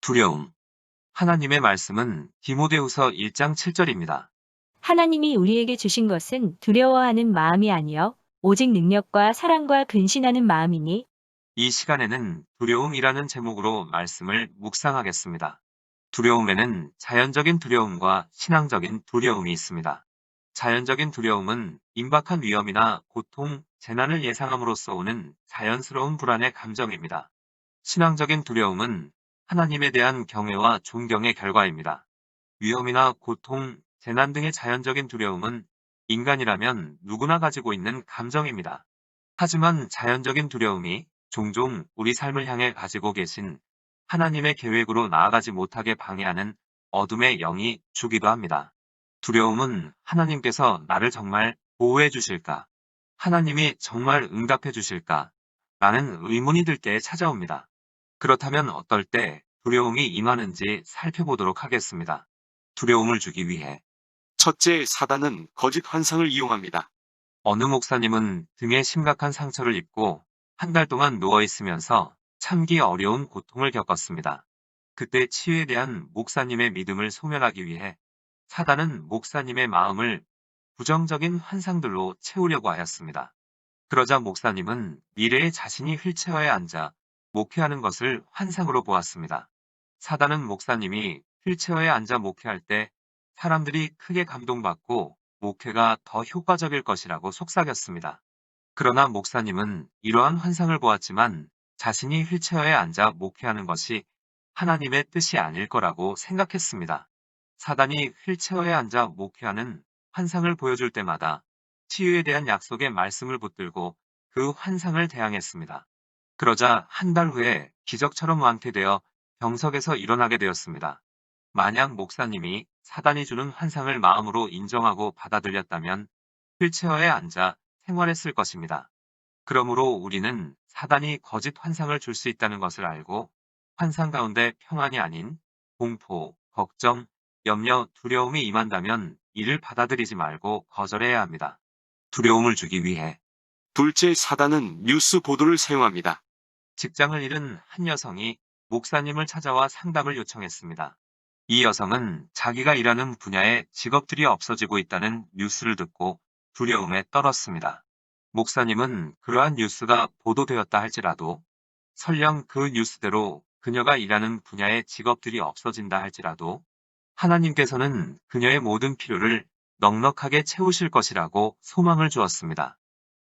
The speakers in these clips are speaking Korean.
두려움. 하나님의 말씀은 디모데후서 1장 7절입니다. 하나님이 우리에게 주신 것은 두려워하는 마음이 아니요 오직 능력과 사랑과 근신하는 마음이니. 이 시간에는 두려움이라는 제목으로 말씀을 묵상하겠습니다. 두려움에는 자연적인 두려움과 신앙적인 두려움이 있습니다. 자연적인 두려움은 임박한 위험이나 고통, 재난을 예상함으로써 오는 자연스러운 불안의 감정입니다. 신앙적인 두려움은 하나님에 대한 경외와 존경의 결과입니다. 위험이나 고통, 재난 등의 자연적인 두려움은 인간이라면 누구나 가지고 있는 감정입니다. 하지만 자연적인 두려움이 종종 우리 삶을 향해 가지고 계신 하나님의 계획으로 나아가지 못하게 방해하는 어둠의 영이 주기도 합니다. 두려움은 하나님께서 나를 정말 보호해 주실까? 하나님이 정말 응답해 주실까? 라는 의문이 들 때 찾아옵니다. 그렇다면 어떨 때 두려움이 임하는지 살펴보도록 하겠습니다. 두려움을 주기 위해 첫째, 사단은 거짓 환상을 이용합니다. 어느 목사님은 등에 심각한 상처를 입고 한 달 동안 누워 있으면서 참기 어려운 고통을 겪었습니다. 그때 치유에 대한 목사님의 믿음을 소멸하기 위해 사단은 목사님의 마음을 부정적인 환상들로 채우려고 하였습니다. 그러자 목사님은 미래에 자신이 휠체어에 앉아 목회하는 것을 환상으로 보았습니다. 사단은 목사님이 휠체어에 앉아 목회할 때 사람들이 크게 감동받고 목회가 더 효과적일 것이라고 속삭였습니다. 그러나 목사님은 이러한 환상을 보았지만 자신이 휠체어에 앉아 목회하는 것이 하나님의 뜻이 아닐 거라고 생각했습니다. 사단이 휠체어에 앉아 목회하는 환상을 보여줄 때마다 치유에 대한 약속의 말씀을 붙들고 그 환상을 대항했습니다. 그러자 한 달 후에 기적처럼 완쾌되어 병석에서 일어나게 되었습니다. 만약 목사님이 사단이 주는 환상을 마음으로 인정하고 받아들였다면 휠체어에 앉아 생활했을 것입니다. 그러므로 우리는 사단이 거짓 환상을 줄 수 있다는 것을 알고 환상 가운데 평안이 아닌 공포, 걱정, 염려, 두려움이 임한다면 이를 받아들이지 말고 거절해야 합니다. 두려움을 주기 위해 둘째, 사단은 뉴스 보도를 사용합니다. 직장을 잃은 한 여성이 목사님을 찾아와 상담을 요청했습니다. 이 여성은 자기가 일하는 분야에 직업들이 없어지고 있다는 뉴스를 듣고 두려움에 떨었습니다. 목사님은 그러한 뉴스가 보도되었다 할지라도 설령 그 뉴스대로 그녀가 일하는 분야의 직업들이 없어진다 할지라도 하나님께서는 그녀의 모든 필요를 넉넉하게 채우실 것이라고 소망을 주었습니다.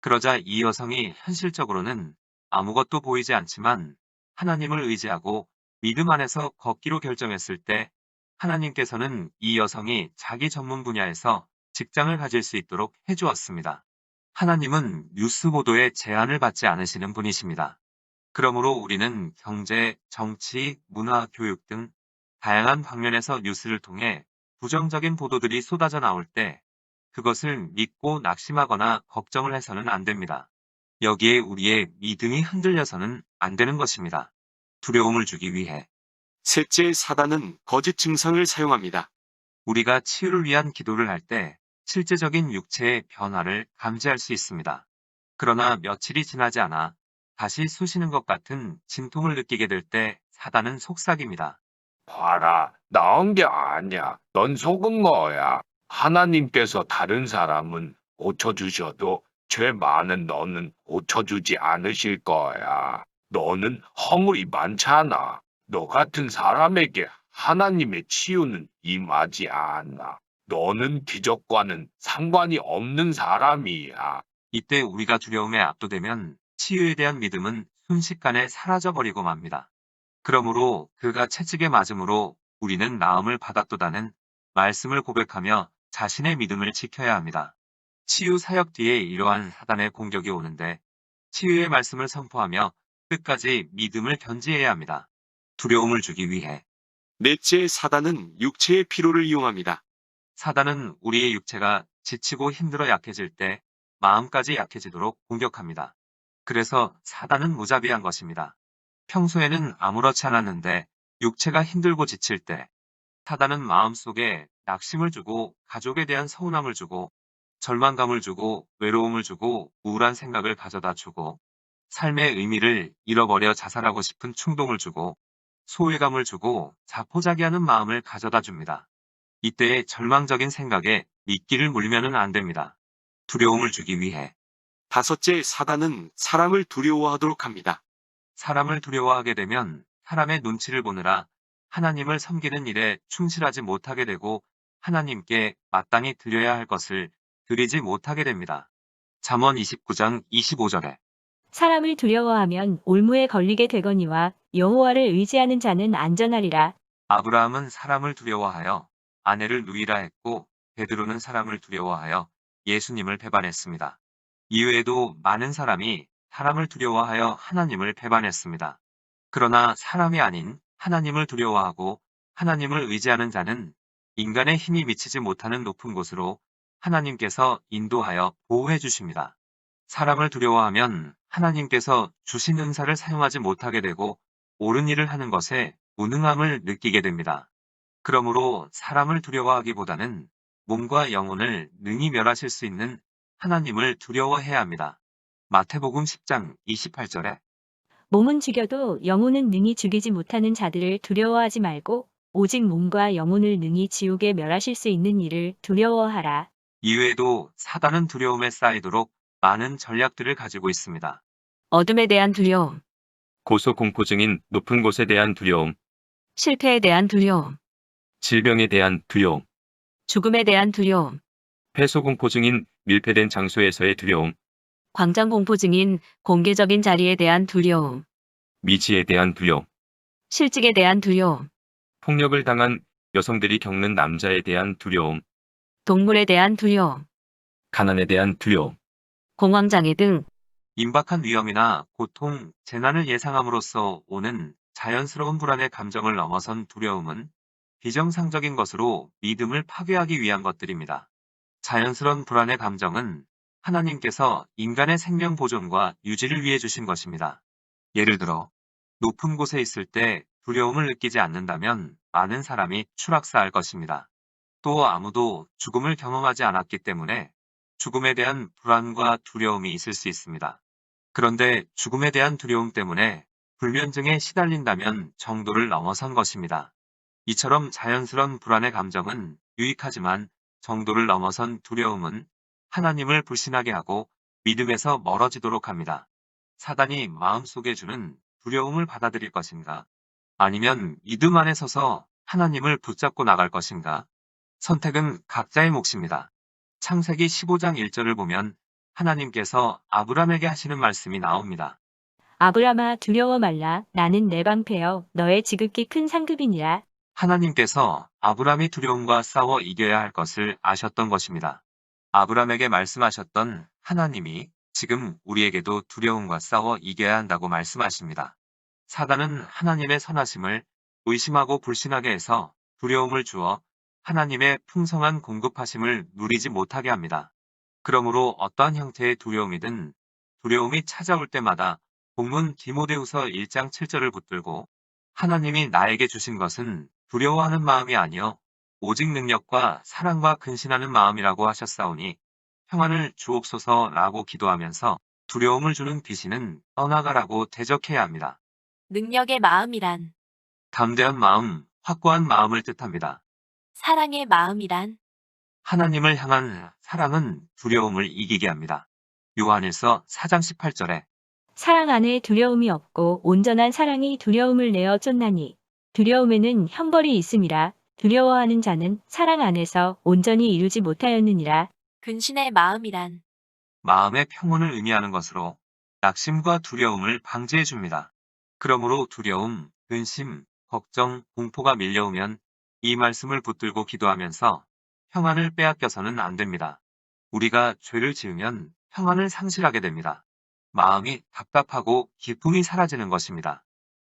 그러자 이 여성이 현실적으로는 아무것도 보이지 않지만 하나님을 의지하고 믿음 안에서 걷기로 결정했을 때 하나님께서는 이 여성이 자기 전문 분야에서 직장을 가질 수 있도록 해주었습니다. 하나님은 뉴스 보도에 제한을 받지 않으시는 분이십니다. 그러므로 우리는 경제, 정치, 문화, 교육 등 다양한 방면에서 뉴스를 통해 부정적인 보도들이 쏟아져 나올 때 그것을 믿고 낙심하거나 걱정을 해서는 안 됩니다. 여기에 우리의 믿음이 흔들려서는 안 되는 것입니다. 두려움을 주기 위해 셋째, 사단은 거짓 증상을 사용합니다. 우리가 치유를 위한 기도를 할 때 실제적인 육체의 변화를 감지할 수 있습니다. 그러나 며칠이 지나지 않아 다시 쑤시는 것 같은 진통을 느끼게 될 때 사단은 속삭입니다. 봐라, 나은 게 아니야. 넌 속은 거야. 하나님께서 다른 사람은 고쳐주셔도 죄 많은 너는 고쳐주지 않으실 거야. 너는 허물이 많잖아. 너 같은 사람에게 하나님의 치유는 임하지 않아. 너는 기적과는 상관이 없는 사람이야. 이때 우리가 두려움에 압도되면 치유에 대한 믿음은 순식간에 사라져버리고 맙니다. 그러므로 그가 채찍에 맞음으로 우리는 나음을 받았도다는 말씀을 고백하며 자신의 믿음을 지켜야 합니다. 치유 사역 뒤에 이러한 사단의 공격이 오는데 치유의 말씀을 선포하며 끝까지 믿음을 견지해야 합니다. 두려움을 주기 위해 넷째, 사단은 육체의 피로를 이용합니다. 사단은 우리의 육체가 지치고 힘들어 약해질 때 마음까지 약해지도록 공격합니다. 그래서 사단은 무자비한 것입니다. 평소에는 아무렇지 않았는데 육체가 힘들고 지칠 때 사단은 마음속에 낙심을 주고 가족에 대한 서운함을 주고 절망감을 주고 외로움을 주고 우울한 생각을 가져다 주고 삶의 의미를 잃어버려 자살하고 싶은 충동을 주고 소외감을 주고 자포자기하는 마음을 가져다 줍니다. 이때의 절망적인 생각에 미끼를 물면은 안 됩니다. 두려움을 주기 위해 다섯째, 사단은 사람을 두려워하도록 합니다. 사람을 두려워하게 되면 사람의 눈치를 보느라 하나님을 섬기는 일에 충실하지 못하게 되고 하나님께 마땅히 드려야 할 것을 드리지 못하게 됩니다. 잠언 29장 25절에 사람을 두려워하면 올무에 걸리게 되거니와 여호와를 의지하는 자는 안전하리라. 아브라함은 사람을 두려워하여 아내를 누이라 했고 베드로는 사람을 두려워하여 예수님을 배반했습니다. 이외에도 많은 사람이 사람을 두려워하여 하나님을 배반했습니다. 그러나 사람이 아닌 하나님을 두려워하고 하나님을 의지하는 자는 인간의 힘이 미치지 못하는 높은 곳으로 하나님께서 인도하여 보호해 주십니다. 사람을 두려워하면 하나님께서 주신 은사를 사용하지 못하게 되고 옳은 일을 하는 것에 무능함을 느끼게 됩니다. 그러므로 사람을 두려워하기보다는 몸과 영혼을 능히 멸하실 수 있는 하나님을 두려워해야 합니다. 마태복음 10장 28절에 몸은 죽여도 영혼은 능히 죽이지 못하는 자들을 두려워하지 말고 오직 몸과 영혼을 능히 지옥에 멸하실 수 있는 이를 두려워하라. 이외에도 사단은 두려움에 쌓이도록 많은 전략들을 가지고 있습니다. 어둠에 대한 두려움, 고소공포증인 높은 곳에 대한 두려움, 실패에 대한 두려움, 질병에 대한 두려움, 죽음에 대한 두려움, 폐소공포증인 밀폐된 장소에서의 두려움, 광장공포증인 공개적인 자리에 대한 두려움, 미지에 대한 두려움, 실직에 대한 두려움, 폭력을 당한 여성들이 겪는 남자에 대한 두려움, 동물에 대한 두려움, 가난에 대한 두려움, 공황장애 등 임박한 위험이나 고통, 재난을 예상함으로써 오는 자연스러운 불안의 감정을 넘어선 두려움은 비정상적인 것으로 믿음을 파괴하기 위한 것들입니다. 자연스러운 불안의 감정은 하나님께서 인간의 생명 보존과 유지를 위해 주신 것입니다. 예를 들어 높은 곳에 있을 때 두려움을 느끼지 않는다면 많은 사람이 추락사할 것입니다. 또 아무도 죽음을 경험하지 않았기 때문에 죽음에 대한 불안과 두려움이 있을 수 있습니다. 그런데 죽음에 대한 두려움 때문에 불면증에 시달린다면 정도를 넘어선 것입니다. 이처럼 자연스러운 불안의 감정은 유익하지만 정도를 넘어선 두려움은 하나님을 불신하게 하고 믿음에서 멀어지도록 합니다. 사단이 마음속에 주는 두려움을 받아들일 것인가? 아니면 믿음 안에 서서 하나님을 붙잡고 나갈 것인가? 선택은 각자의 몫입니다. 창세기 15장 1절을 보면 하나님께서 아브람에게 하시는 말씀이 나옵니다. 아브라마 두려워 말라. 나는 내 방패여 너의 지극히 큰 상급이니라. 하나님께서 아브람이 두려움과 싸워 이겨야 할 것을 아셨던 것입니다. 아브람에게 말씀하셨던 하나님이 지금 우리에게도 두려움과 싸워 이겨야 한다고 말씀하십니다. 사단은 하나님의 선하심을 의심하고 불신하게 해서 두려움을 주어 하나님의 풍성한 공급하심을 누리지 못하게 합니다. 그러므로 어떠한 형태의 두려움이든 두려움이 찾아올 때마다 본문 디모데후서 1장 7절을 붙들고 하나님이 나에게 주신 것은 두려워하는 마음이 아니요 오직 능력과 사랑과 근신하는 마음이라고 하셨사오니 평안을 주옵소서라고 기도하면서 두려움을 주는 귀신은 떠나가라고 대적해야 합니다. 능력의 마음이란, 담대한 마음, 확고한 마음을 뜻합니다. 사랑의 마음이란, 하나님을 향한 사랑은 두려움을 이기게 합니다. 요한일서 4장 18절에 사랑 안에 두려움이 없고 온전한 사랑이 두려움을 내어 쫓나니 두려움에는 형벌이 있음이라. 두려워하는 자는 사랑 안에서 온전히 이루지 못하였느니라. 근신의 마음이란, 마음의 평온을 의미하는 것으로 낙심과 두려움을 방지해 줍니다. 그러므로 두려움, 근심, 걱정, 공포가 밀려오면 이 말씀을 붙들고 기도하면서 평안을 빼앗겨서는 안 됩니다. 우리가 죄를 지으면 평안을 상실하게 됩니다. 마음이 답답하고 기쁨이 사라지는 것입니다.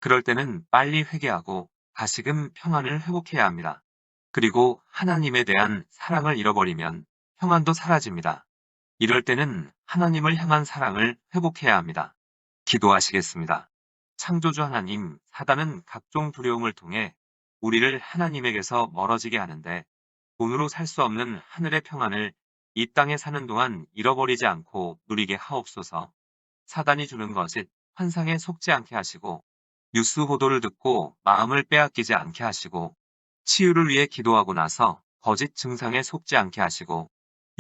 그럴 때는 빨리 회개하고 다시금 평안을 회복해야 합니다. 그리고 하나님에 대한 사랑을 잃어버리면 평안도 사라집니다. 이럴 때는 하나님을 향한 사랑을 회복해야 합니다. 기도하시겠습니다. 창조주 하나님, 사단은 각종 두려움을 통해 우리를 하나님에게서 멀어지게 하는데 돈으로 살 수 없는 하늘의 평안을 이 땅에 사는 동안 잃어버리지 않고 누리게 하옵소서. 사단이 주는 것이 환상에 속지 않게 하시고 뉴스 보도를 듣고 마음을 빼앗기지 않게 하시고, 치유를 위해 기도하고 나서 거짓 증상에 속지 않게 하시고,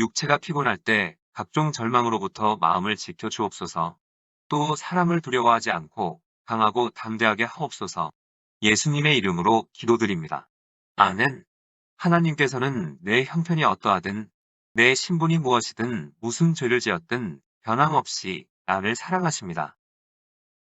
육체가 피곤할 때 각종 절망으로부터 마음을 지켜 주옵소서. 또 사람을 두려워하지 않고 강하고 담대하게 하옵소서. 예수님의 이름으로 기도드립니다. 아멘. 하나님께서는 내 형편이 어떠하든, 내 신분이 무엇이든 무슨 죄를 지었든 변함없이 나를 사랑하십니다.